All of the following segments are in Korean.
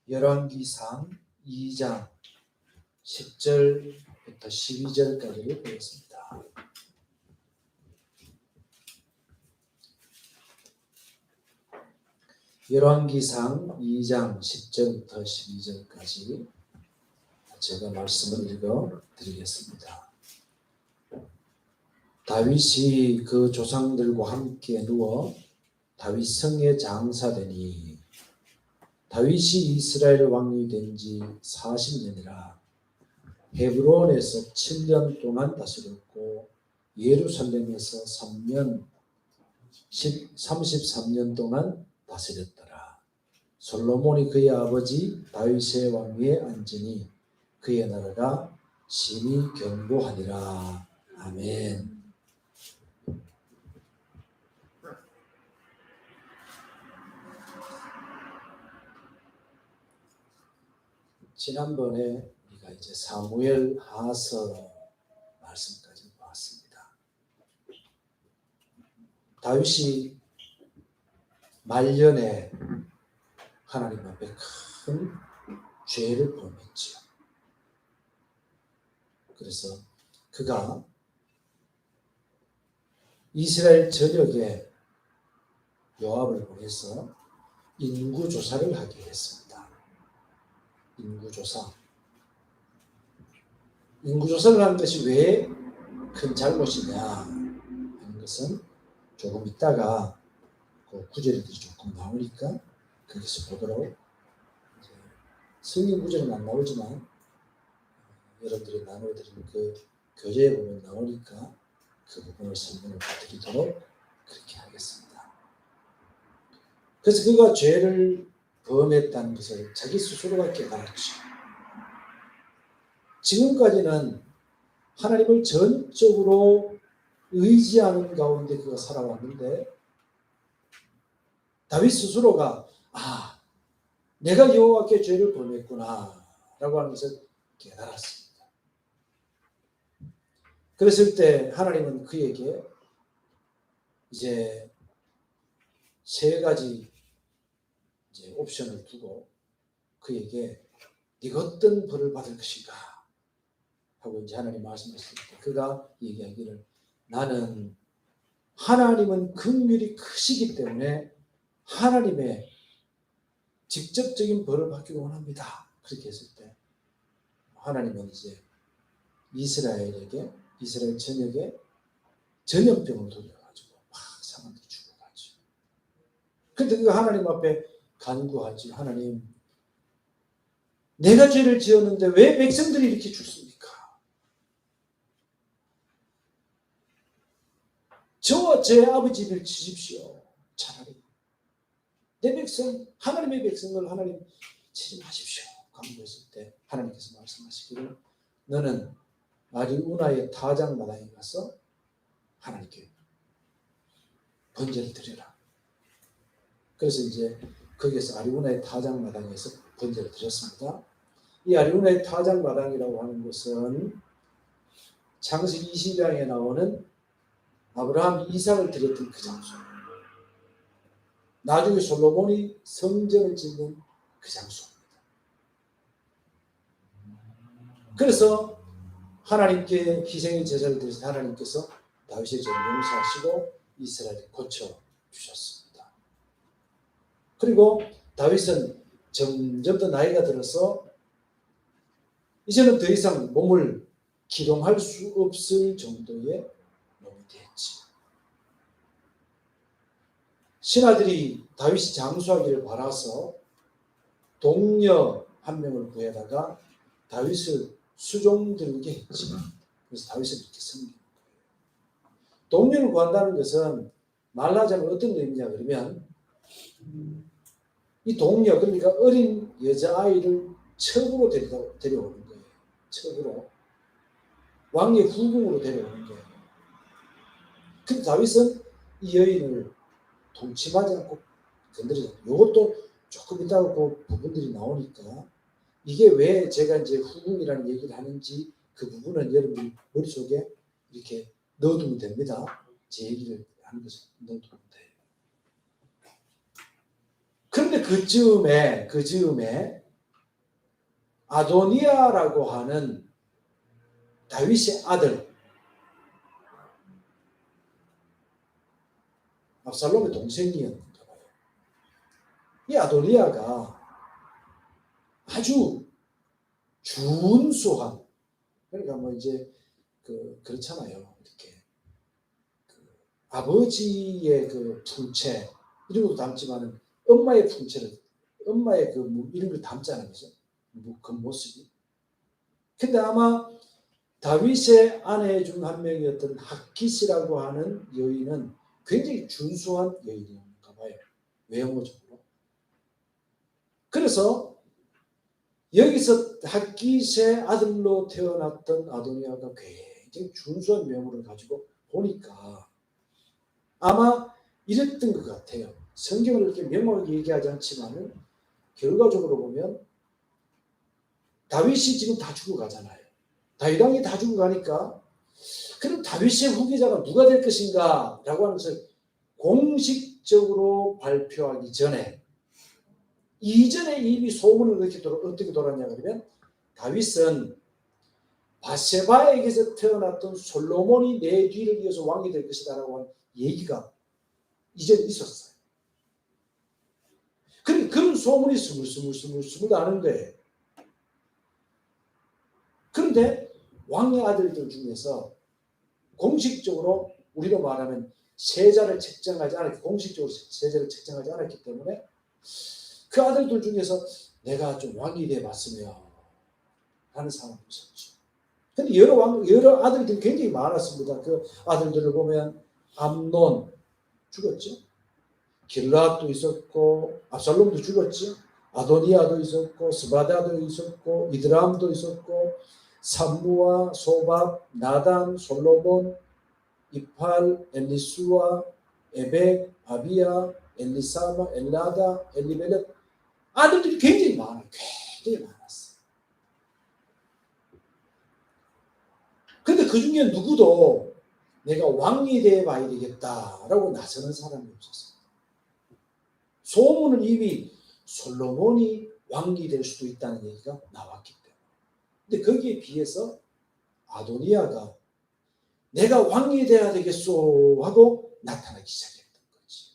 열왕기상 2장 10절부터 12절까지를 보겠습니다. 열왕기상 2장 10절부터 12절까지 제가 말씀을 읽어 드리겠습니다. 다윗이 그 조상들과 함께 누워 다윗 성에 장사되니 다윗이 이스라엘 왕이 된 지 40년이라 헤브론에서 7년 동안 다스렸고 예루살렘에서 33년 동안 다스렸더라. 솔로몬이 그의 아버지 다윗의 왕위에 앉으니 그의 나라가 심히 견고하니라. 아멘. 지난번에 우리가 이제 사무엘 하서 말씀까지 보았습니다. 다윗이 말년에 하나님 앞에 큰 죄를 범했지요. 그래서 그가 이스라엘 전역에 요압을 보내서 인구조사를 하게 했습니다. 인구조사를 하는 것이 왜 큰 잘못이냐 하는 것은 조금 있다가 그 구절들이 조금 나오니까 거기서 보도록, 성경 구절은 안 나오지만 여러분들이 나눠드린 그 교재에 보면 나오니까 그 부분을 설명을 드리도록 그렇게 하겠습니다. 그래서 그가 죄를 범했다는 것을 자기 스스로가 깨달았죠. 지금까지는 하나님을 전적으로 의지하는 가운데 그가 살아왔는데 다윗 스스로가 내가 여호와께 죄를 범했구나 라고 하는 것을 깨달았습니다. 그랬을 때 하나님은 그에게 이제 세 가지 옵션을 두고 그에게 네가 어떤 벌을 받을 것인가 하고 이제 하나님 말씀하실 때 그가 얘기하기를, 나는 하나님은 긍휼이 크시기 때문에 하나님의 직접적인 벌을 받기를 원합니다. 그렇게 했을 때 하나님은 이제 이스라엘 전역에 전염병을 돌려가지고 막 사람들이 죽어가죠. 그런데 그가 하나님 앞에 간구하지. 하나님, 내가 죄를 지었는데 왜 백성들이 이렇게 죽습니까? 저와 제 아버지 집을 치십시오. 차라리 내 백성, 하나님의 백성을 하나님 치지 마십시오. 간구했을 때 하나님께서 말씀하시기를, 너는 아리우나의 타작마당에 가서 하나님께 번제를 드려라. 그래서 이제 거기에서 아리우나의 타작마당에서 번제를 드렸습니다. 이 아리우나의 타작마당이라고 하는 것은 창세기 20장에 나오는 아브라함 이삭을 드렸던 그 장소입니다. 나중에 솔로몬이 성전을 짓는 그 장소입니다. 그래서 하나님께 희생의 제사를 드려서 하나님께서 다윗의 죄를 용서하시고 이스라엘을 고쳐주셨습니다. 그리고 다윗은 점점 더 나이가 들어서 이제는 더 이상 몸을 기동할 수 없을 정도의 몸이 되었지. 신하들이 다윗이 장수하기를 바라서 동료 한 명을 구해다가 다윗을 수종들게 했지. 그래서 다윗을 이렇게 섬기는 거예요. 동료를 구한다는 것은 말하자면 어떤 의미냐 그러면, 이 동료, 그러니까 어린 여자아이를 첩으로 데려오는 거예요. 첩으로. 왕의 후궁으로 데려오는 거예요. 근데 다윗은 이 여인을 동침하지 않고 건드리지 않고, 이것도 조금 이따가 그 부분들이 나오니까 이게 왜 제가 이제 후궁이라는 얘기를 하는지 그 부분은 여러분들 머릿속에 이렇게 넣어두면 됩니다. 제 얘기를 하는 것을 넣어두면 돼요. 그런데 그 즈음에 아도니아라고 하는 다윗의 아들, 압살롬의 동생이었는가 봐요. 이 아도니아가 아주 준수한, 그러니까 뭐 이제 그렇잖아요. 이렇게 아버지의 풍채 이런 것도 담지만은 엄마의 풍채를, 엄마의 이런 걸 담잖아요. 그 모습이. 근데 아마 다윗의 아내 중 한 명이었던 핫깃이라고 하는 여인은 굉장히 준수한 여인이었는가 봐요. 외모적으로. 그래서 여기서 핫깃의 아들로 태어났던 아도니아가 굉장히 준수한 외모를 가지고 보니까 아마 이랬던 것 같아요. 성경을 이렇게 명확하게 얘기하지 않지만 결과적으로 보면 다윗이 지금 다 죽어가잖아요. 다윗 왕이 다 죽어가니까 그럼 다윗의 후계자가 누가 될 것인가 라고 하는 것을 공식적으로 발표하기 전에 이전에 이미 소문을 어떻게 돌았냐 그러면 다윗은 바세바에게서 태어났던 솔로몬이 내 뒤를 이어서 왕이 될 것이다 라고 하는 얘기가 이전에 있었어요. 그런 소문이 스물스물 나는 거예요. 그런데 왕의 아들들 중에서 공식적으로 우리로 말하면 세자를 책정하지 않았기, 공식적으로 세자를 책정하지 않았기 때문에 그 아들들 중에서 내가 좀 왕이 돼 봤으면 하는 사람이 있었죠. 근데 여러 아들들이 굉장히 많았습니다. 그 아들들을 보면 암논 죽었죠. 길라앗도 있었고 압살롬도 죽었죠. 아도니아도 있었고 스바다도 있었고 이드람도 있었고 삼무아, 소밥, 나단, 솔로몬, 이팔, 엘리수아, 에벡, 아비야, 엘리사마, 엘라다, 엘리멜렉 아들들이 굉장히 많아요. 굉장히 많았어요. 근데 그 중에 누구도 내가 왕이 되어봐야 되겠다라고 나서는 사람이 없었어요. 소문은 이미 솔로몬이 왕이 될 수도 있다는 얘기가 나왔기 때문에. 근데 거기에 비해서 아도니아가 내가 왕이 돼야 되겠소 하고 나타나기 시작했던 거지.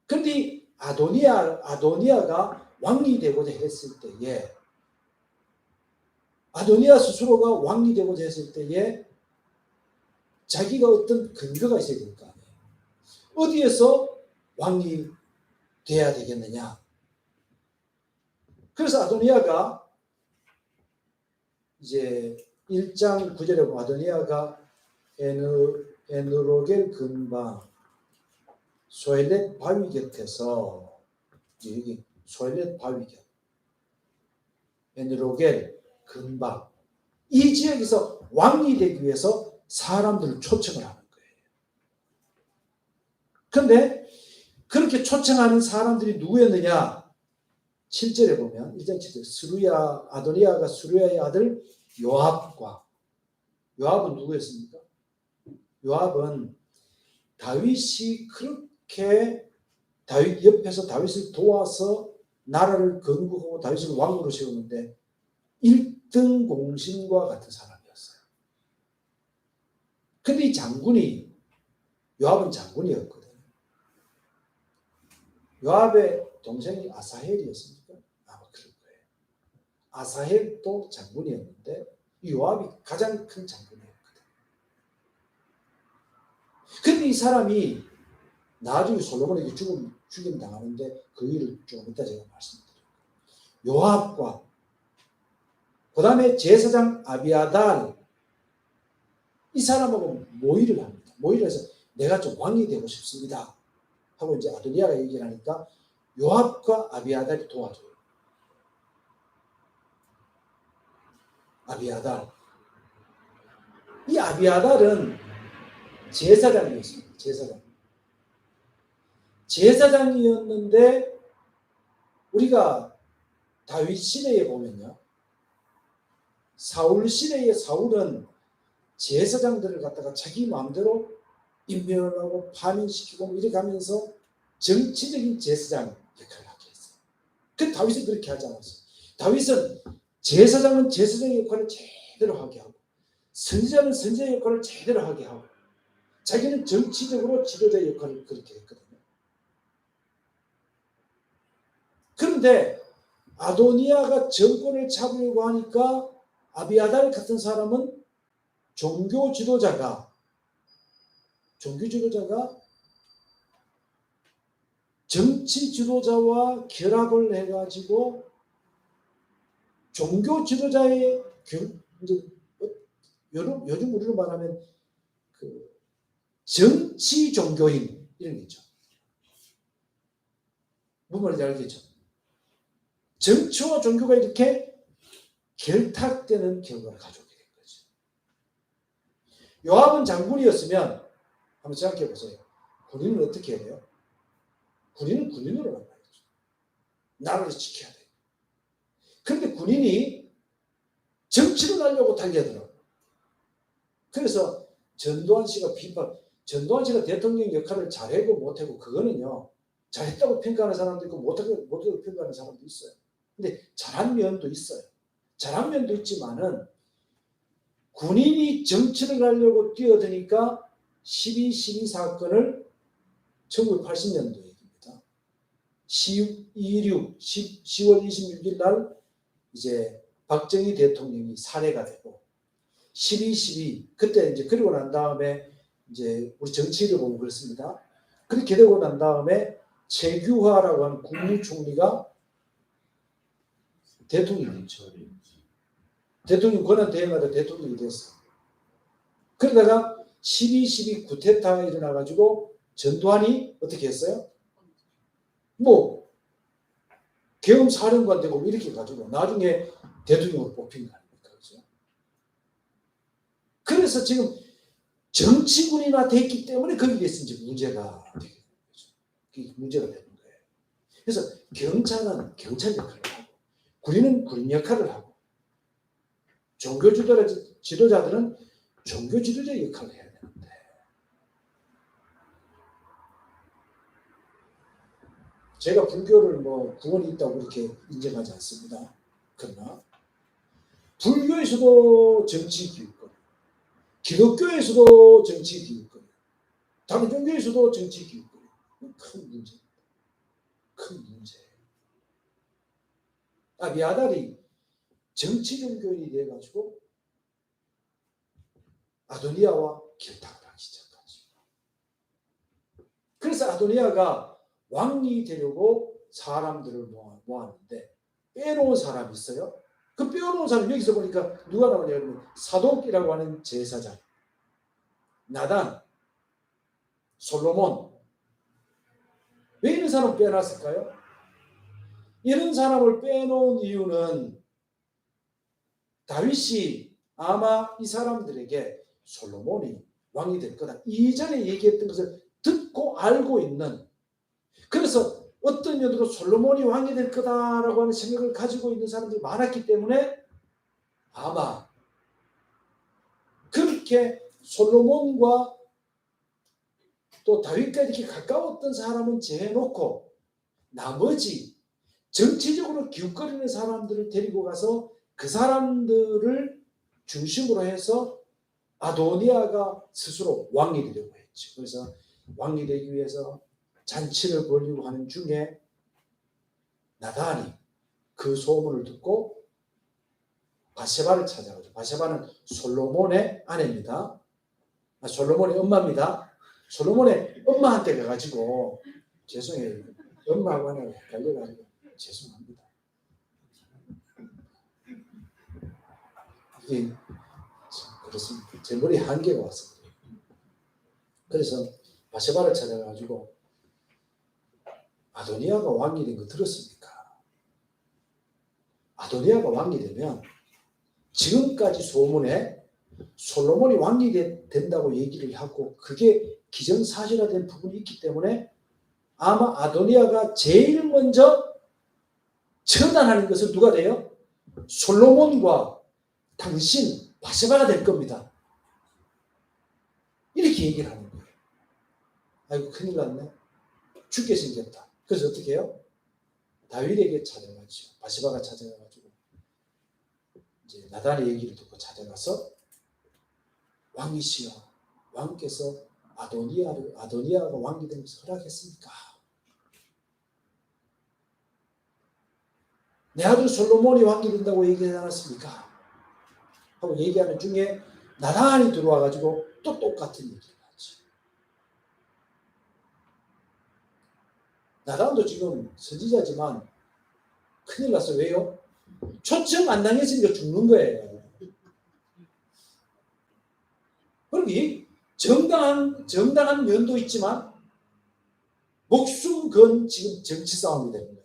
그런데 아도니아가 왕이 되고자 했을 때에 아도니아 스스로가 왕이 되고자 했을 때에 자기가 어떤 근거가 있어야 될 거 아니에요. 어디에서 왕이 돼야 되겠느냐. 그래서 아도니아가 이제 1장 9절에 보면 아도니아가 에누로겔 근방 소엘렛 바위 곁에서 여기 소엘렛 바위 곁 에누로겔 근방 이 지역에서 왕이 되기 위해서 사람들을 초청을 하는 거예요. 그런데 그렇게 초청하는 사람들이 누구였느냐? 7절에 보면 1장 7절 아도니아가 스루야의 아들 요압은 누구였습니까? 요압은 다윗이 그렇게 다윗 옆에서 다윗을 도와서 나라를 건국하고 다윗을 왕으로 세우는데 1등 공신과 같은 사람이었어요. 근데 이 요압은 장군이었거든요. 요압의 동생이 아사헬이었습니까? 아마 그럴 거예요. 아사헬도 장군이었는데 요압이 가장 큰 장군이었거든요. 근데 이 사람이 나중에 솔로몬에게 죽임 당하는데 그 일을 조금 이따 제가 말씀드릴게요. 요압과 그 다음에 제사장 아비아달 이 사람하고 모의를 합니다. 모의를 해서 내가 좀 왕이 되고 싶습니다 하고 이제 아도니아가 얘기를 하니까 요압과 아비아달이 도와줘요. 아비아달. 이 아비아달은 제사장이었습니다. 제사장이었는데 우리가 다윗 시대에 보면요. 사울 시대의 사울은 제사장들을 갖다가 자기 마음대로 임명하고 파면시키고 이렇게 하면서 정치적인 제사장 역할을 하게 했어요. 그 다윗은 그렇게 하지 않았어요. 다윗은 제사장은 제사장의 역할을 제대로 하게 하고 선지자는 선지자의 역할을 제대로 하게 하고 자기는 정치적으로 지도자의 역할을 그렇게 했거든요. 그런데 아도니아가 정권을 잡으려고 하니까 아비아달 같은 사람은 종교 지도자가 정치 지도자와 결합을 해가지고 종교 지도자의 이제 요즘 우리로 말하면 그 정치 종교인 이런 게 있죠. 무슨 말인지 알겠죠? 정치와 종교가 이렇게 결탁되는 결과를 가져오게 된 거죠. 요압은 장군이었으면 한번 생각해 보세요. 군인은 어떻게 해야 돼요? 군인은 군인으로 만나야죠. 나라를 지켜야 돼요. 그런데 군인이 정치를 하려고 달려들어요. 그래서 전두환 씨가 대통령 역할을 잘하고 못하고 그거는요. 잘했다고 평가하는 사람도 있고 못하고 평가하는 사람도 있어요. 근데 잘한 면도 있어요. 잘한 면도 있지만은 군인이 정치를 하려고 뛰어드니까 12.12 사건을 1980년도 얘기입니다. 10월 26일 날 이제 박정희 대통령이 살해가 되고 12.12 그때 이제 그리고 난 다음에 이제 우리 정치를 보면 그렇습니다. 그렇게 되고 난 다음에 최규화라고 하는 국무총리가 대통령이 됐죠. 대통령 권한 대행하다 대통령이 됐어. 그러다가 12.12 쿠데타가 일어나가지고 전두환이 어떻게 했어요? 뭐 계엄사령관 되고 이렇게 가지고 나중에 대통령으로 뽑힌 거 아닙니까? 그렇죠? 그래서 지금 정치군이나 됐기 때문에 거기에 이제 문제가 되게 되는 거죠. 문제가 되는 거예요. 그래서 경찰은 경찰 역할을 하고 군인은 군인 역할을 하고 종교 지도자들은 종교 지도자 역할을 해야 되는데 제가 불교를 뭐 구원이 있다고 그렇게 인정하지 않습니다. 그러나 불교에서도 정치 기득권, 기독교에서도 정치 기득권, 다른 종교에서도 정치 기득권, 큰 문제입니다. 큰 문제예요. 아비아달이 정치 종교인이 돼가지고 아도니아와 결탁을 하기 시작하죠. 그래서 아도니아가 왕이 되려고 사람들을 모았는데 빼놓은 사람이 있어요. 그 빼놓은 사람 여기서 보니까 누가 나오냐면 사독이라고 하는 제사장, 나단, 솔로몬. 왜 이런 사람을 빼놨을까요? 이런 사람을 빼놓은 이유는 다윗이 아마 이 사람들에게 솔로몬이 왕이 될 거다. 이전에 얘기했던 것을 듣고 알고 있는 그래서 어떤 면으로 솔로몬이 왕이 될 거다라고 하는 생각을 가지고 있는 사람들이 많았기 때문에 아마 그렇게 솔로몬과 또 다윗과 이렇게 가까웠던 사람은 제해놓고 나머지 정치적으로 기웃거리는 사람들을 데리고 가서 그 사람들을 중심으로 해서 아도니아가 스스로 왕이 되려고 했죠. 그래서 왕이 되기 위해서 잔치를 벌이고 하는 중에 나단이 그 소문을 듣고 바세바를 찾아가죠. 바세바는 솔로몬의 아내입니다. 솔로몬의 엄마입니다. 솔로몬의 엄마한테 가가지고 죄송해요. 엄마하고 하나 헷갈려가지고 죄송합니다. 이게 그렇습니다. 제 머리에 한계가 왔어요. 그래서 바세바를 찾아가지고 아도니아가 왕이 된 거 들었습니까? 아도니아가 왕이 되면 지금까지 소문에 솔로몬이 왕이 된다고 얘기를 하고 그게 기정사실화된 부분이 있기 때문에 아마 아도니아가 제일 먼저 처단하는 것은 누가 돼요? 솔로몬과 당신 바세바가 될 겁니다. 이렇게 얘기를 하는 거예요. 아이고 큰일 났네. 죽게 생겼다. 그래서 어떻게 해요? 다윗에게 찾아가죠. 바세바가 찾아가가지고 이제 나단의 얘기를 듣고 찾아가서 왕이시여, 왕께서 아도니아가 왕이 되는 것을 허락했습니까? 내 아들 솔로몬이 왕이 된다고 얘기하지 않았습니까? 하고 얘기하는 중에 나단이 들어와가지고 또 똑같은 얘기를 하죠. 나단도 지금 선지자지만 큰일 났어. 왜요? 초청 안 당했으니까 죽는 거예요. 그러니 정당한 면도 있지만 목숨 건 지금 정치 싸움이 되는 거예요.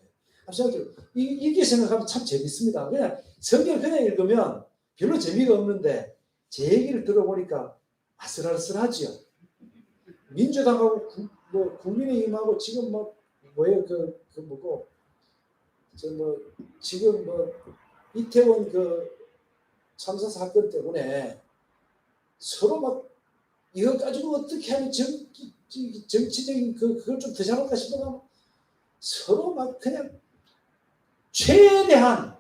이게 생각하면 참 재밌습니다. 그냥 성경 그냥 읽으면 별로 재미가 없는데 제 얘기를 들어보니까 아슬아슬하지요. 민주당하고 국민의힘하고 지금 뭐예요? 뭐고 지금 이태원 참사 사건 때문에 서로 막 이거 가지고 어떻게 하면 정치적인 그걸 좀 더 잘할까 싶어가 서로 막 그냥 최대한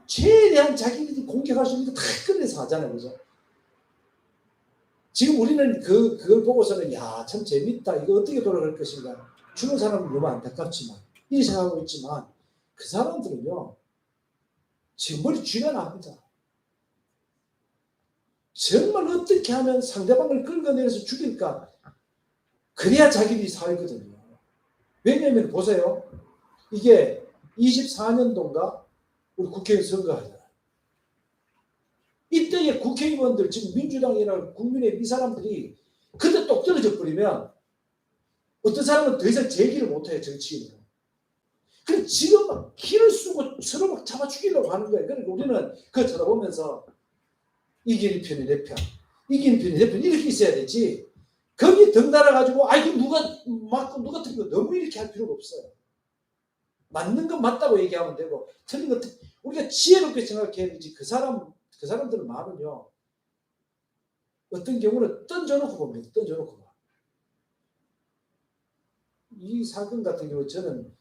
자기들이 공격할 수 있는 거 다 꺼내서 하잖아요. 그죠? 지금 우리는 그걸 보고서는 야, 참 재밌다. 이거 어떻게 돌아갈 것인가. 죽은 사람은 너무 안타깝지만 이 생각하고 있지만 그 사람들은요. 지금 머리 쥐가 납니다. 정말 어떻게 하면 상대방을 끌어내려서 죽일까. 그래야 자기들이 살거든요. 왜냐하면 보세요. 이게 24년도인가 우리 국회의원 선거하잖아요. 이때의 국회의원들 지금 민주당이나 국민의힘 이 사람들이 그때 똑 떨어져 버리면 어떤 사람은 더 이상 제기를 못해요. 정치인으로. 그럼 지금 막 키를 쓰고 서로 막 잡아 죽이려고 하는 거예요. 그러니까 우리는 그거 쳐다보면서 이기는 편이 내 편, 이기는 편이 내 편 이렇게 있어야 되지. 거기 덩달아 가지고 이거 누가 맞고 누가 틀리고 너무 이렇게 할 필요가 없어요. 맞는 건 맞다고 얘기하면 되고 틀린 건 우리가 지혜롭게 생각해야 되지. 그 사람들은 마음은요. 어떤 경우는 던져놓고 봅니다. 던져놓고 봐. 이 사건 같은 경우 저는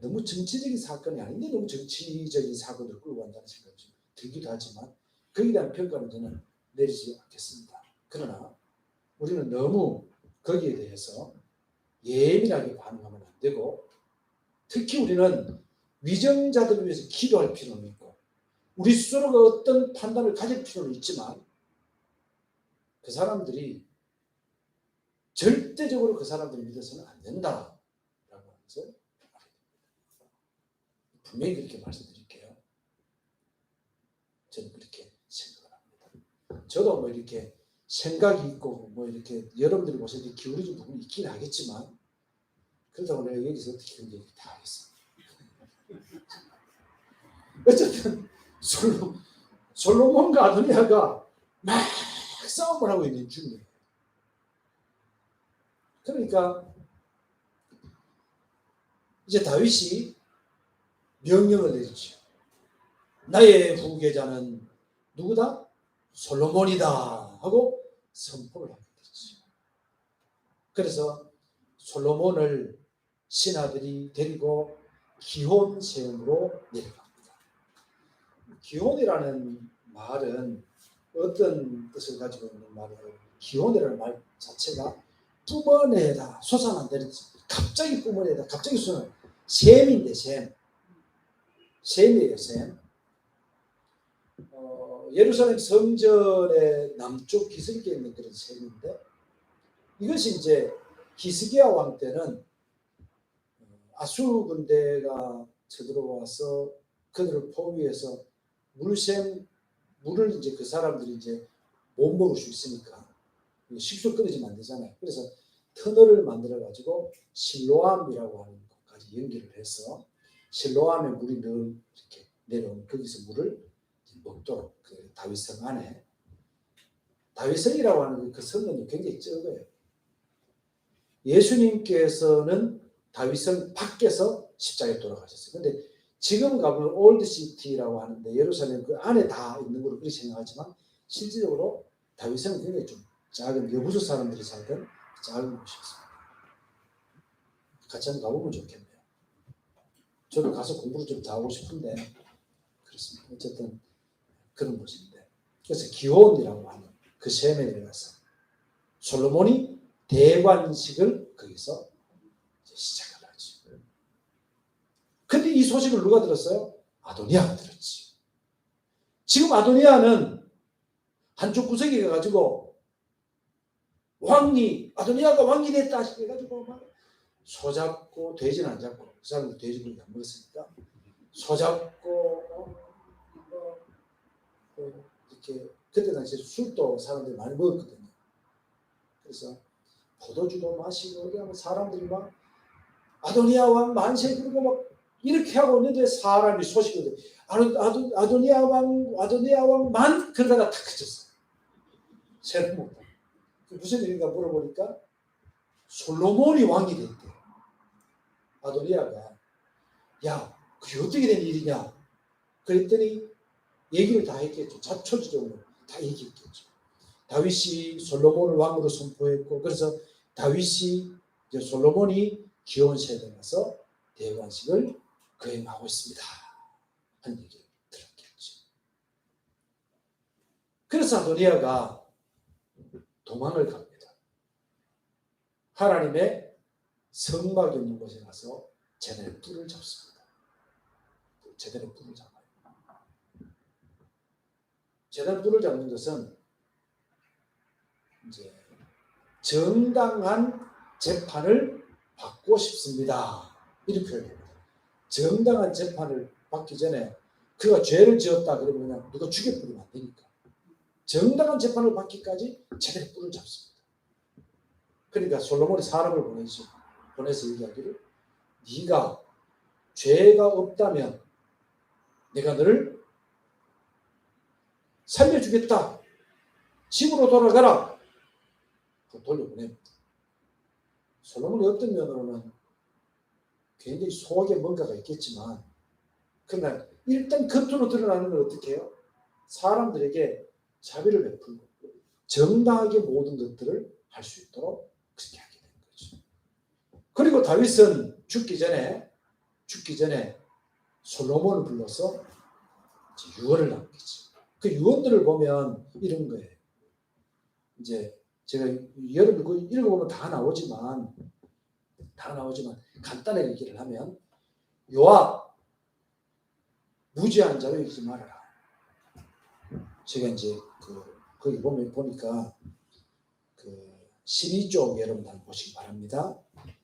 너무 정치적인 사건이 아닌데 너무 정치적인 사건을 끌고 간다는 생각이 좀 들기도 하지만 거기에 대한 평가는 저는 내리지 않겠습니다. 그러나 우리는 너무 거기에 대해서 예민하게 반응하면 안 되고 특히 우리는 위정자들을 위해서 기도할 필요는 있고 우리 스스로가 어떤 판단을 가질 필요는 있지만 그 사람들이 절대적으로 그 사람들을 믿어서는 안 된다라고 하는 것을 분명히 그렇게 말씀드릴게요. 저는 그렇게 생각을 합니다. 저도 뭐 이렇게 생각이 있고 뭐 이렇게 여러분들이 보시는 기울어진 부분이 있긴 하겠지만 그렇다고 내가 여기서 어떻게 그런 얘기 다 하겠습니다. 어쨌든 솔로몬과 아도니아가 막 싸움을 하고 있는 중이에요. 그러니까 이제 다윗이 명령을 내리죠. 나의 후계자는 누구다? 솔로몬이다 하고 선포를 하게 됐죠. 그래서 솔로몬을 신하들이 데리고 기혼 세움으로 내려갑니다. 기혼이라는 말은 어떤 뜻을 가지고 있는 말이에요? 기혼이라는 말 자체가 뿜어내다, 솟아난다는 갑자기 뿜어내다, 갑자기 솟아난 샘인데 샘이에요, 샘. 예루살렘 성전의 남쪽 기슭에 있는 그런 샘인데 이것이 이제 히스기야 왕 때는 아수르 군대가 쳐들어와서 그들을 포위해서 물을 이제 그 사람들이 이제 못 먹을 수 있으니까 식수 끓이지면 안 되잖아요. 그래서 터널을 만들어 가지고 실로암이라고 하는 것까지 연결을 해서 실로암에 물이 늘 이렇게 내려오면 거기서 물을 먹도록 그 다윗성 안에 다윗성이라고 하는 그 성은 굉장히 적어요. 예수님께서는 다윗성 밖에서 십자가에 돌아가셨어요. 근데 지금 가보면 올드시티라고 하는데 예루살렘 그 안에 다 있는 걸로 그렇게 생각하지만 실질적으로 다윗성은 굉장히 좀 작은 여부수 사람들이 살던 작은 곳이었습니다. 같이 한번 가보면 좋겠네요. 저도 가서 공부를 좀 더 하고 싶은데 그렇습니다. 어쨌든 그런 곳인데 그래서 기혼이라고 하는 그 셈에 들어가서 솔로몬이 대관식을 거기서 시작을 하지. 근데 이 소식을 누가 들었어요? 아도니아가 들었지. 지금 아도니아는 한쪽 구석에 가가지고 아도니아가 왕이 됐다 해가지고 막 소잡고 돼지는 안 잡고 그 사람들 돼지고기 안 먹었으니까 소잡고 이렇게 그때 당시에 술도 사람들이 많이 먹었거든요. 그래서 포도주도 마시고 그러면 사람들이 막 아도니아 왕 만세 그러고 막 이렇게 하고 있는데 사람이 소식을 아도니아 왕만 그러다가 탁 그쳤어. 새는 못다. 무슨 일인가 물어보니까 솔로몬이 왕이 됐대. 아도니아가 야 그게 어떻게 된 일이냐 그랬더니 얘기를 다 했겠죠. 자초지종으로 다 얘기했겠죠. 다윗이 솔로몬을 왕으로 선포했고 그래서 다윗이 솔로몬이 기온세에 가서 대관식을 거행하고 있습니다. 하는 얘기를 들었겠죠. 그래서 아도니아가 도망을 갑니다. 하나님의 성막이 있는 곳에 가서 제단의 뿔을 잡습니다. 제단의 뿔을 잡아요. 제단 뿔을 잡는 것은 이제 정당한 재판을 받고 싶습니다. 이렇게 표현합니다. 정당한 재판을 받기 전에 그가 죄를 지었다 그러면 그냥 누가 죽여버리면 안 되니까 정당한 재판을 받기까지 제단의 뿔을 잡습니다. 그러니까 솔로몬이 사람을 보내서 얘기하기를 네가 죄가 없다면 내가 너를 살려주겠다. 집으로 돌아가라. 돌려보냅니다. 솔로몬이 어떤 면으로는 굉장히 속에 뭔가가 있겠지만 그러나 일단 겉으로 드러나는 건 어떻게 해요? 사람들에게 자비를 베풀고 정당하게 모든 것들을 할 수 있도록 그렇게 하게 된 거죠. 그리고 다윗은 죽기 전에 솔로몬을 불러서 유언을 남기지. 그 유언들을 보면 이런 거예요. 이제 제가 여러분 읽어보면 다 나오지만 간단하게 얘기를 하면 요압 무지한 자로 여기지 말아라. 제가 이제 거기 보니까 12쪽 여러분 한번 보시기 바랍니다.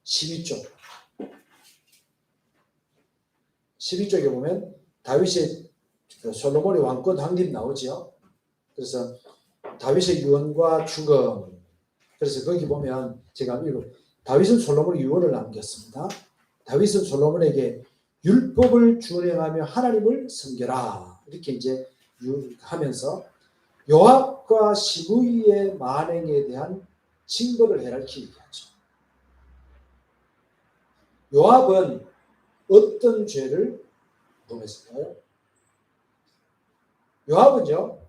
12쪽에 보면 다윗의 솔로몬의 왕권 확립 나오죠. 그래서 다윗의 유언과 죽음. 그래서 거기 보면 제가 다윗은 솔로몬의 유언을 남겼습니다. 다윗은 솔로몬에게 율법을 준행하며 하나님을 섬겨라. 이렇게 이제 하면서 요압과 시므이의 만행에 대한 징벌을 헤라키 얘기하죠. 요압은 어떤 죄를 범했을까요? 요압은요,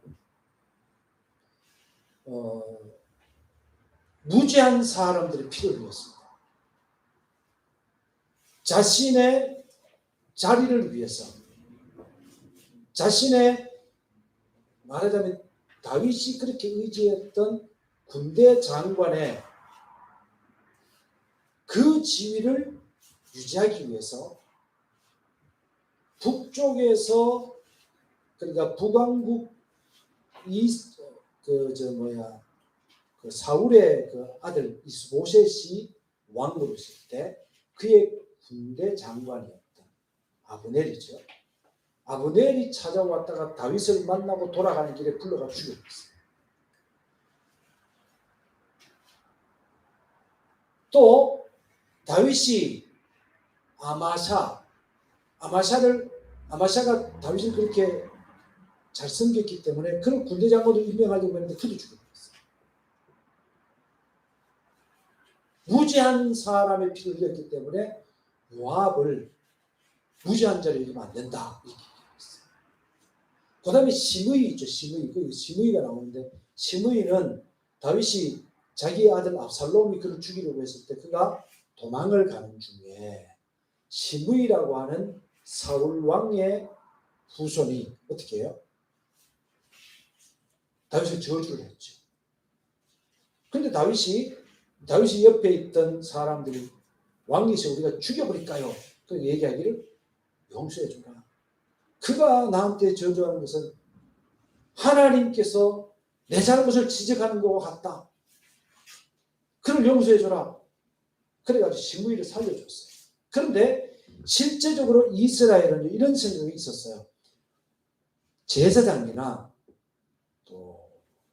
무죄한 사람들의 피를 흘렸습니다. 자신의 자리를 위해서, 자신의 말하자면 다윗이 그렇게 의지했던 군대 장관의 그 지위를 유지하기 위해서 북쪽에서 그러니까 북왕국 사울의 그 아들 이스보셋이 왕으로 있을 때 그의 군대 장관이었던 아브넬이죠. 아브넬이 찾아왔다가 다윗을 만나고 돌아가는 길에 불러가 죽였어요. 또 다윗이 아마샤가 다윗을 그렇게 잘 섬겼기 때문에 그런 군대 장관도 임명하려고 했는데 그도 죽였어요. 무죄한 사람의 피를 흘렸기 때문에 요압을 무죄한 자로 여기면 안 된다. 이렇게 얘기했어요. 그 다음에 시므이 있죠. 시므이가 나오는데 시므이는 다윗이 자기 아들 압살롬이 그를 죽이려고 했을 때 그가 도망을 가는 중에 시므이라고 하는 사울 왕의 후손이 어떻게 해요? 다윗을 저주를 했죠. 근데 다윗이 옆에 있던 사람들이 왕이시 우리가 죽여버릴까요? 그 얘기하기를 용서해 주라. 그가 나한테 저주하는 것은 하나님께서 내 잘못을 지적하는 것과 같다. 그를 용서해 주라. 그래가지고 시므이를 살려줬어요. 그런데 실제적으로 이스라엘은 이런 생각이 있었어요. 제사장이나 또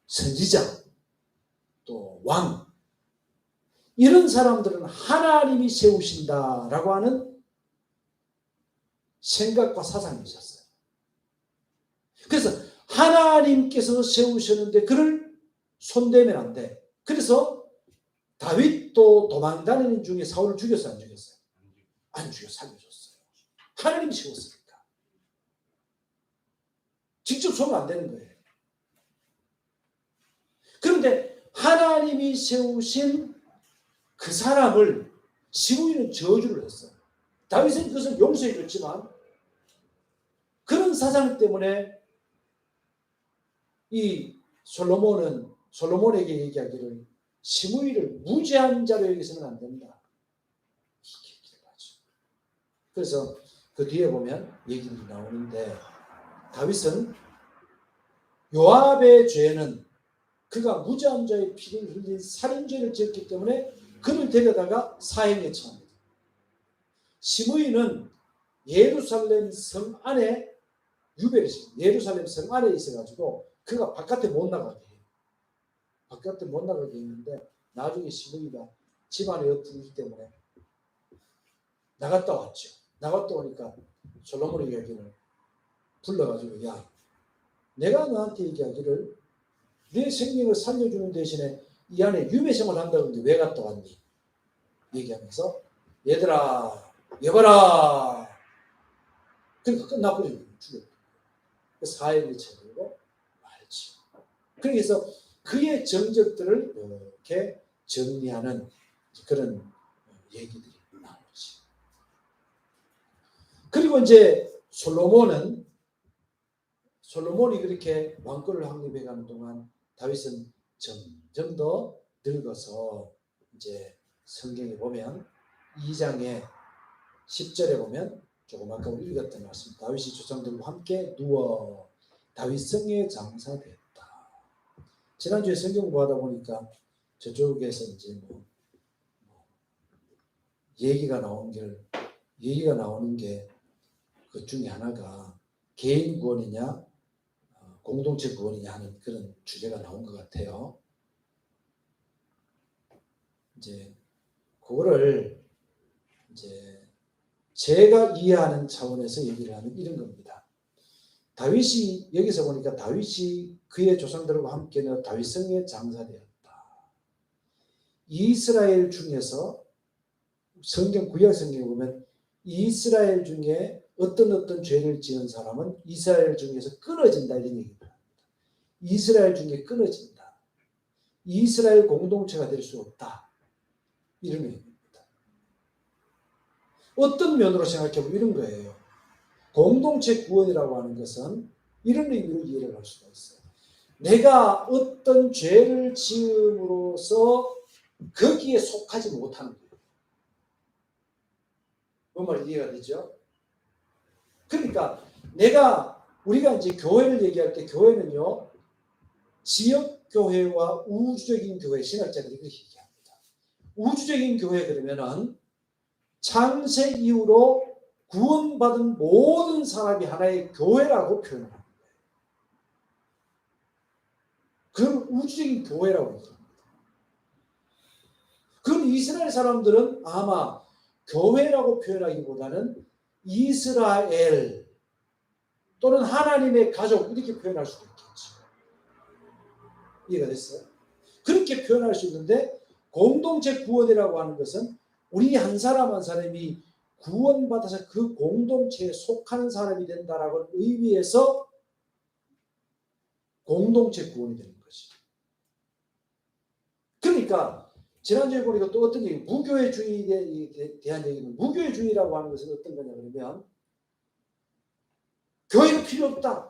선지자 또 왕 이런 사람들은 하나님이 세우신다라고 하는 생각과 사상이 있었어요. 그래서 하나님께서 세우셨는데 그를 손대면 안 돼. 그래서 다윗도 도망다니는 중에 사울을 죽였어요? 안 죽였어요? 안 죽여 살려줬어요. 하나님이 세웠으니까. 직접 쏘면 안 되는 거예요. 그런데 하나님이 세우신 그 사람을 시므이는 저주를 했어요. 다윗은 그것을 용서해 줬지만 그런 사상 때문에 이 솔로몬에게 얘기하기를 시므이를 무죄한 자로 여기서는 안 된다. 그래서 그 뒤에 보면 얘기들이 나오는데 다윗은 요압의 죄는 그가 무죄한 자의 피를 흘린 살인죄를 지었기 때문에 그를 데려다가 사형에 처합니다. 시므이는 예루살렘 성 안에 예루살렘 성 안에 있어가지고 그가 바깥에 못 나가게 해요. 바깥에 못 나가게 했는데 나중에 시므이가 집안의 어떤 때문에 나갔다 왔죠. 나갔다 오니까 솔로몬의 이야기를 불러가지고 야 내가 너한테 얘기하기를 내 생명을 살려주는 대신에 이 안에 유배생활을 한다는데 왜 갔다 왔니? 얘기하면서 얘들아 여봐라 그러니까 끝나버리는 죽였다. 사형을 쳐버리고 말지. 그래서 그의 정적들을 이렇게 정리하는 그런 얘기들이 나오지. 그리고 이제 솔로몬이 그렇게 왕권을 확립해가는 동안 다윗은 점점 더 늙어서 이제 성경에 보면 2장에 10절에 보면 조금 아까 우리 읽었던 말씀 다윗이 조상들과 함께 누워 다윗성에 장사됐다. 지난주에 성경 공부하다 보니까 저쪽에서 이제 얘기가 나오는 게 그 중에 하나가 개인 구원이냐 공동체 구원이냐 하는 그런 주제가 나온 것 같아요. 이제 그거를 이제 제가 이해하는 차원에서 얘기를 하는 이런 겁니다. 다윗이 여기서 보니까 다윗이 그의 조상들과 함께 다윗성에 장사되었다. 이스라엘 중에서 구약 성경에 보면 이스라엘 중에 어떤 죄를 지은 사람은 이스라엘 중에서 끊어진다 이런 얘기입니다. 이스라엘 중에 끊어진다. 이스라엘 공동체가 될 수 없다. 이런 의미입니다. 어떤 면으로 생각해보면 이런 거예요. 공동체 구원이라고 하는 것은 이런 의미로 이해를 할 수가 있어요. 내가 어떤 죄를 지음으로써 거기에 속하지 못하는 거예요. 뭔 말인지 이해가 되죠? 그러니까 우리가 이제 교회를 얘기할 때 교회는요, 지역교회와 우주적인 교회, 신학자들이 그렇게 얘기합니다. 우주적인 교회 그러면은 창세 이후로 구원받은 모든 사람이 하나의 교회라고 표현을 합니다. 그건 우주적인 교회라고 얘기합니다. 그럼 이스라엘 사람들은 아마 교회라고 표현하기보다는 이스라엘 또는 하나님의 가족 이렇게 표현할 수도 있겠죠. 이해가 됐어요? 그렇게 표현할 수 있는데 공동체 구원이라고 하는 것은 우리 한 사람 한 사람이 구원받아서 그 공동체에 속하는 사람이 된다라는 의미에서 공동체 구원이 되는 것이. 그러니까 지난주에 보니까 또 어떤 얘기, 무교회주의에 대한 얘기는 무교회주의라고 하는 것은 어떤 거냐 그러면 교회가 필요 없다.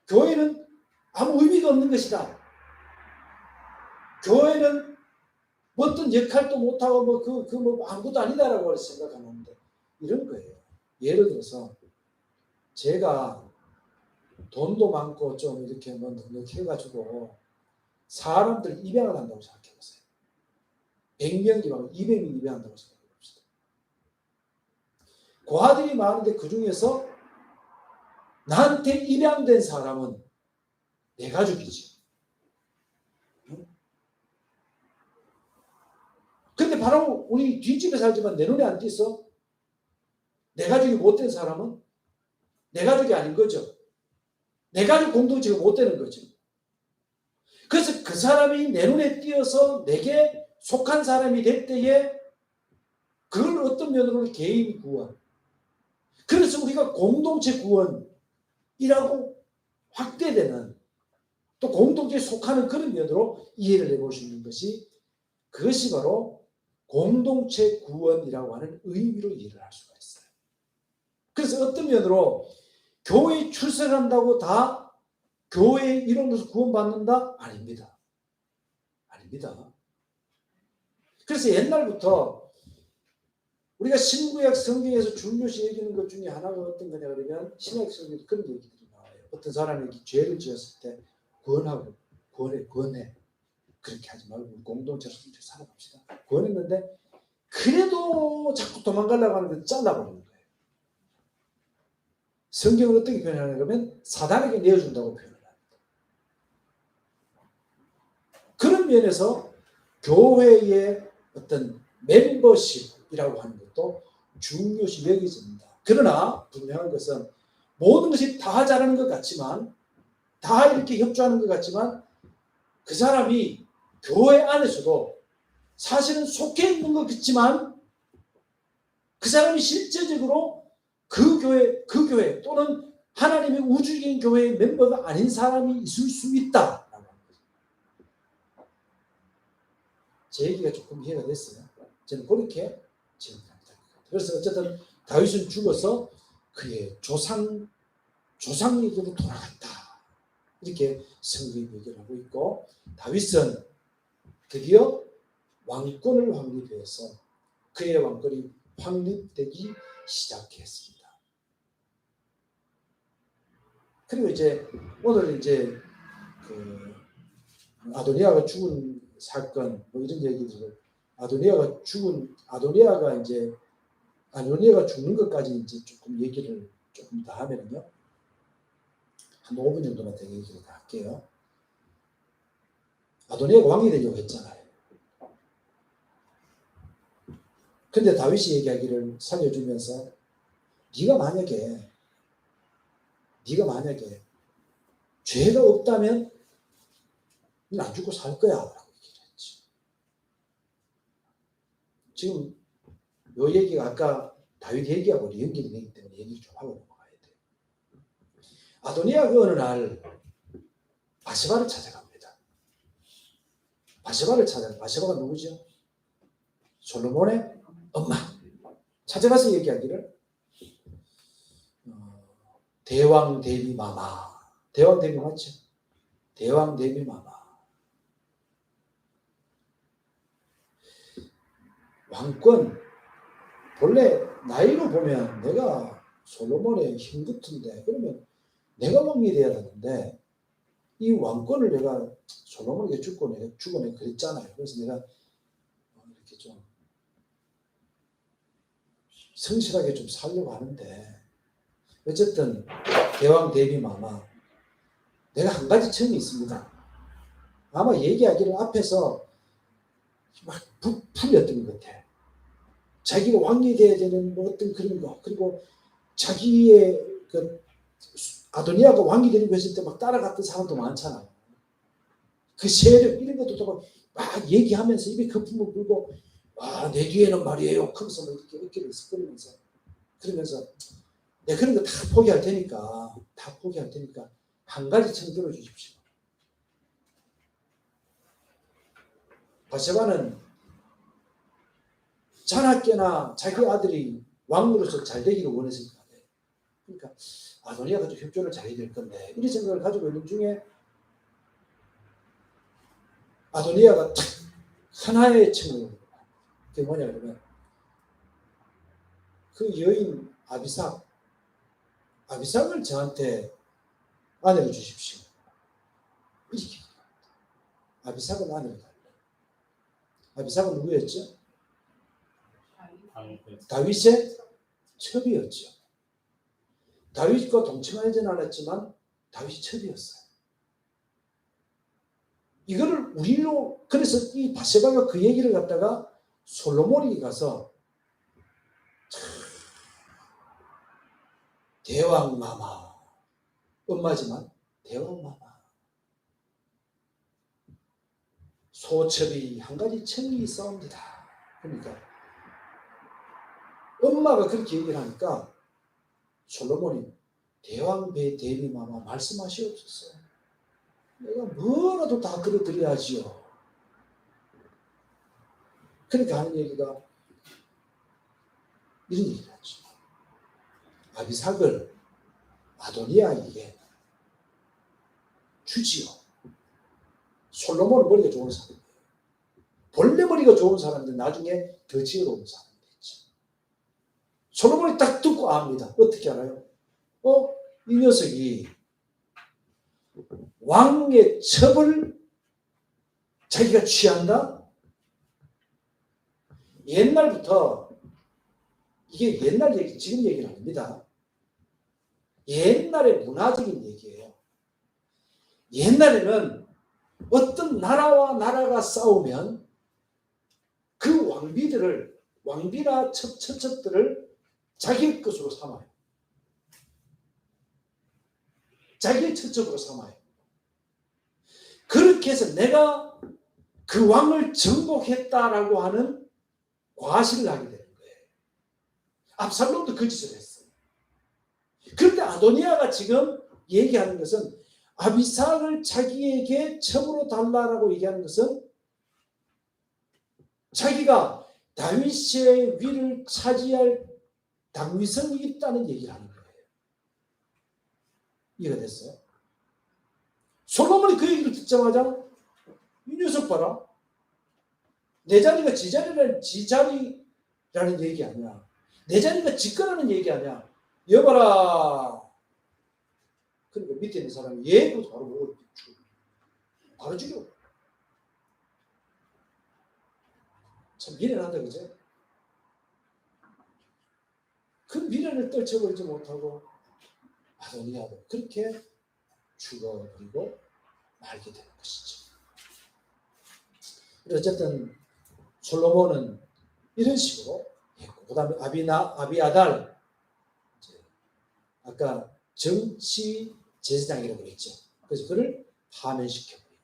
교회는 아무 의미가 없는 것이다. 교회는 뭐 어떤 역할도 못하고 뭐 아무것도 아니다라고 생각하는데 이런 거예요. 예를 들어서 제가 돈도 많고 좀 이렇게 뭐 넉넉해가지고 사람들 입양을 한다고 생각해보세요. 100명이 막 200명 입양한다고 생각해봅시다. 고아들이 많은데 그 중에서 나한테 입양된 사람은 내 가족이지. 근데 바로 우리 뒷집에 살지만 내 눈에 안 띄서 내 가족이 못된 사람은 내 가족이 아닌 거죠. 내 가족 공동체가 못 되는 거죠. 그래서 그 사람이 내 눈에 띄어서 내게 속한 사람이 될 때에 그걸 어떤 면으로는 개인 구원. 그래서 우리가 공동체 구원이라고 확대되는 또 공동체에 속하는 그런 면으로 이해를 해볼 수 있는 것이 그것이 바로 공동체 구원이라고 하는 의미로 이해를 할 수가 있어요. 그래서 어떤 면으로 교회에 출석한다고 다 교회의 일원으로서 구원받는다? 아닙니다. 아닙니다. 그래서 옛날부터 우리가 신구약 성경에서 중요시 여기는 것 중에 하나가 어떤 거냐 그러면 신약 성경에도 그런 얘기들이 나와요. 어떤 사람이 죄를 지었을 때 구원하고 구원해. 그렇게 하지 말고 공동체로 살아갑시다. 구원했는데 그래도 자꾸 도망가려고 하는 걸 잘라버리는 거예요. 성경은 어떻게 표현하냐 그러면 사단에게 내어준다고 표현을 합니다. 그런 면에서 교회의 어떤 멤버십이라고 하는 것도 중요시 여겨집니다. 그러나 분명한 것은 모든 것이 다 잘하는 것 같지만 다 이렇게 협조하는 것 같지만 그 사람이 교회 안에서도 사실은 속해 있는 것 같지만 그 사람이 실제적으로 그 교회 또는 하나님의 우주적인 교회의 멤버가 아닌 사람이 있을 수 있다라고 하는 거죠. 제 얘기가 조금 이해가 됐어요. 저는 그렇게 생각합니다. 그래서 어쨌든 다윗은 죽어서 그의 조상에게로 돌아갔다. 이렇게 성경이 얘기를 하고 있고 다윗은 드디어 왕권을 확립해서 그의 왕권이 확립되기 시작했습니다. 그리고 이제 오늘 이제 그 아도니아가 죽은 사건 뭐 이런 얘기들을 아도니아가 죽는 것까지 이제 조금 얘기를 조금 더 하면요. 한 5분 정도만 더 얘기를 더 할게요. 아도니아가 왕이 되려고 했잖아요. 근데 다윗이 얘기하기를 살려주면서 네가 만약에 죄가 없다면 넌 안 죽고 살 거야 라고 얘기를 했지. 지금 요 얘기가 아까 다윗 얘기하고 연결이 되기 때문에 얘기를 좀 하고 넘어가야 돼요. 아도니아가 어느 날 바세바를 찾아갑니다. 바세바가 누구죠? 솔로몬의 엄마. 찾아가서 얘기하기를 대왕 대비 마마. 대왕 대비 맞죠? 대왕 대비 마마. 왕권 본래 나이로 보면 내가 솔로몬의 힘 같은데 그러면 내가 왕이 돼야 되는데 이 왕권을 내가 솔로몬에게 주고 내가 그랬잖아요. 그래서 내가 이렇게 좀 성실하게 좀 살려고 하는데 어쨌든 대왕 대비 마마 내가 한 가지 점이 있습니다. 아마 얘기하기를 앞에서 막 풀렸던 것 같아. 자기가 왕이 돼야 되는 뭐 어떤 그런 거 그리고 자기의 그 아도니아가 왕이 되는 거 했을 때 막 따라갔던 사람도 많잖아요. 그 세력 이런 것도 막 얘기하면서 입에 거품을 불고 내 뒤에는 말이에요. 그러면서 뭐 이렇게 어깨를 습거리면서 그러면서 내가 그런 거 다 포기할 테니까 한 가지 청 들어주십시오. 바세바는 자나깨나 자기 아들이 왕으로서 잘 되기를 원했을 것 같아요. 그러니까 아도니아가 좀 협조를 잘해야 될 건데 이런 생각을 가지고 있는 중에 아도니아가 탁 하나의 청을. 그게 뭐냐 그러면 그 여인 아비삭을 저한테 아내를 주십시오. 이렇게. 아비삭은 아내를 달라. 아비삭은 누구였죠? 다윗의 첩이었죠. 다윗과 동침하지는 않았지만 다윗이 첩이었어요. 이거를 우리로, 그래서 이 바세바가 그 얘기를 갖다가 솔로몬이 가서 대왕마마, 엄마지만 대왕마마, 소첩이 한 가지 첩이 있사옵니다. 그러니까 엄마가 그렇게 얘기를 하니까 솔로몬이 대왕배 대비마마 말씀하시옵소서. 내가 뭐라도 다 끌어드려야지요. 그러니까 하는 얘기가 이런 얘기를 하죠. 아비삭을 아도니아에게 주지요. 솔로몬은 머리가 좋은 사람이에요. 본래 머리가 좋은 사람인데 나중에 더 지혜로운 사람이 됐죠. 솔로몬이 딱 듣고 압니다. 어떻게 알아요? 이 녀석이 왕의 첩을 자기가 취한다? 옛날부터, 이게 옛날 얘기, 지금 얘기는 아닙니다. 옛날의 문화적인 얘기예요. 옛날에는 어떤 나라와 나라가 싸우면 그 왕비나 첩들을 자기의 것으로 삼아요. 자기의 첩으로 삼아요. 그렇게 해서 내가 그 왕을 정복했다라고 하는 과시를 하게 되는 거예요. 압살롬도 그 짓을 했어요. 그런데 아도니아가 지금 얘기하는 것은 아비삭을 자기에게 첩으로 달라라고 얘기하는 것은 자기가 다윗의 위를 차지할 당위성이 있다는 얘기를 하는 거예요. 이해가 됐어요? 솔로몬이 그 얘기를 듣자마자 이 녀석 봐라. 내 자리가 지 자리라는 얘기 아니야. 내 자리가 지 거라는 얘기 아니야. 여봐라. 그러니까 밑에 있는 사람이 얘도 바로 보고 바로 죽여. 참 미련하다, 그죠? 그 미련을 떨쳐버리지 못하고 아도니아도 그렇게 죽어버리고 말게 되는 것이죠. 어쨌든 솔로몬은 이런 식으로 했고, 그 다음에 아비아달, 아까 정치 제사장이라고 그랬죠. 그래서 그를 파면시켜버리고,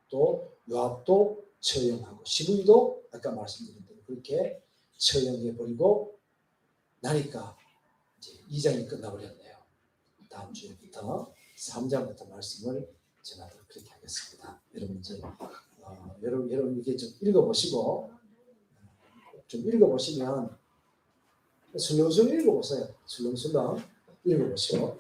또 요압도 처형하고, 시므이도 아까 말씀드린 대로 그렇게 처형해버리고 나니까 이제 2장이 끝나버렸네요. 다음 주에부터 3장부터 말씀을 전하도록 그렇게 하겠습니다. 여러분 이제 여러분 이게 좀 읽어보시고, 좀 읽어보시면 술렁술렁 읽어보세요. 술렁술렁 읽어보시고